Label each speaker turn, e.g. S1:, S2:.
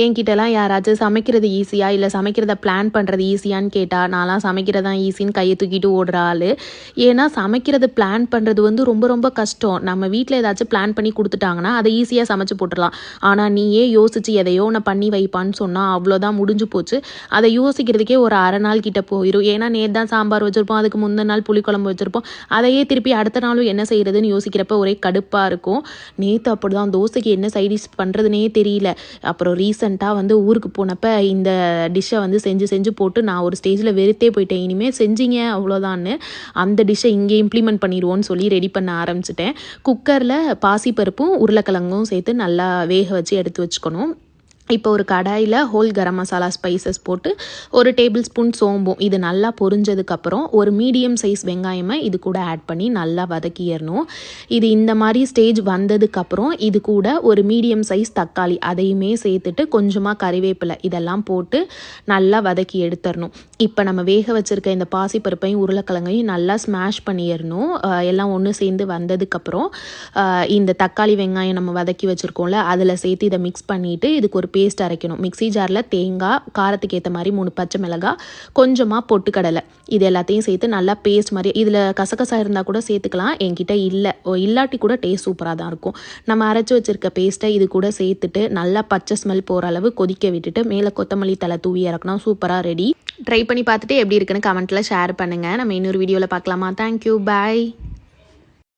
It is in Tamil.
S1: என்கிட்டலாம் யாராச்சும் சமைக்கிறது ஈஸியா இல்லை சமைக்கிறத பிளான் பண்ணுறது ஈஸியான்னு கேட்டால் நான்லாம் சமைக்கிறது தான் ஈஸின்னு கையை தூக்கிட்டு ஓடுற ஆள். ஏன்னா சமைக்கிறது பிளான் பண்ணுறது வந்து ரொம்ப ரொம்ப கஷ்டம். நம்ம வீட்டில் ஏதாச்சும் பிளான் பண்ணி கொடுத்துட்டாங்கன்னா அதை ஈஸியாக சமைச்சு போட்டுடலாம். ஆனால் நீயே யோசிச்சு எதையோ நான் பண்ணி வைப்பான்னு சொன்னால் அவ்வளோதான், முடிஞ்சு போச்சு. அதை யோசிக்கிறதுக்கே ஒரு அரை நாள் கிட்ட போயிடும். ஏன்னா நேற்று தான் சாம்பார் வச்சுருப்போம், அதுக்கு முந்தின நாள் புளிக்குழம்பு வச்சுருப்போம், அதையே திருப்பி அடுத்த நாளும் என்ன செய்கிறதுன்னு யோசிக்கிறப்ப ஒரே கடுப்பாக இருக்கும். நேற்று அப்படி தான், தோசைக்கு என்ன சைடிஷ் பண்ணுறதுனே தெரியல. அப்புறம் ரீசெண்டாக வந்து ஊருக்கு போனப்போ இந்த டிஷ்ஷை வந்து செஞ்சு போட்டு நான் ஒரு ஸ்டேஜில் வெறுத்தே போயிட்டேன். இனிமேல் செஞ்சீங்க அவ்வளோதான்னு அந்த டிஷ்ஷை இங்கே இம்ப்ளிமெண்ட் பண்ணிடுவோன்னு சொல்லி ரெடி பண்ண ஆரம்பிச்சிட்டேன். குக்கரில் பாசிப்பருப்பும் உருளைக்கிழங்கும் சேர்த்து நல்லா வேக வச்சு எடுத்து வச்சுக்கணும். இப்போ ஒரு கடாயில் ஹோல் கரம் மசாலா ஸ்பைசஸ் போட்டு ஒரு டேபிள் ஸ்பூன் சோம்பும் இது நல்லா பொரிஞ்சதுக்கப்புறம் ஒரு மீடியம் சைஸ் வெங்காயமை இது கூட ஆட் பண்ணி நல்லா வதக்கிடணும். இது இந்த மாதிரி ஸ்டேஜ் வந்ததுக்கப்புறம் இது கூட ஒரு மீடியம் சைஸ் தக்காளி அதையுமே சேர்த்துட்டு கொஞ்சமாக கறிவேப்பிலை இதெல்லாம் போட்டு நல்லா வதக்கி எடுத்துடணும். இப்போ நம்ம வேக வச்சுருக்க இந்த பாசிப்பருப்பையும் உருளைக்கிழங்கையும் நல்லா ஸ்மாஷ் பண்ணிடணும். எல்லாம் ஒன்று சேர்ந்து வந்ததுக்கப்புறம் இந்த தக்காளி வெங்காயம் நம்ம வதக்கி வச்சுருக்கோம்ல அதில் சேர்த்து இதை மிக்ஸ் பண்ணிவிட்டு இதுக்கு ஒரு பேஸ்ட் அரைக்கணும். மிக்ஸி ஜாரில் தேங்காய், காரத்துக்கு ஏற்ற மாதிரி 3 பச்சை மிளகாய், கொஞ்சமாக பொட்டுக்கடலை இது எல்லாத்தையும் சேர்த்து நல்லா பேஸ்ட் மாதிரி, இதில் கசகசா இருந்தால் கூட சேர்த்துக்கலாம், என்கிட்ட இல்லாட்டி கூட டேஸ்ட் சூப்பராக தான் இருக்கும். நம்ம அரைச்சி வச்சுருக்க பேஸ்ட்டை இது கூட சேர்த்துட்டு நல்லா பச்சை ஸ்மெல் போகிற அளவு கொதிக்க விட்டுட்டு மேலே கொத்தமல்லி தலை தூவி இறக்கணும். சூப்பராக ரெடி. ட்ரை பண்ணி பார்த்துட்டு எப்படி இருக்குன்னு கமெண்ட்டில் ஷேர் பண்ணுங்கள். நம்ம இன்னொரு வீடியோவில் பார்க்கலாமா? தேங்க்யூ, பாய்.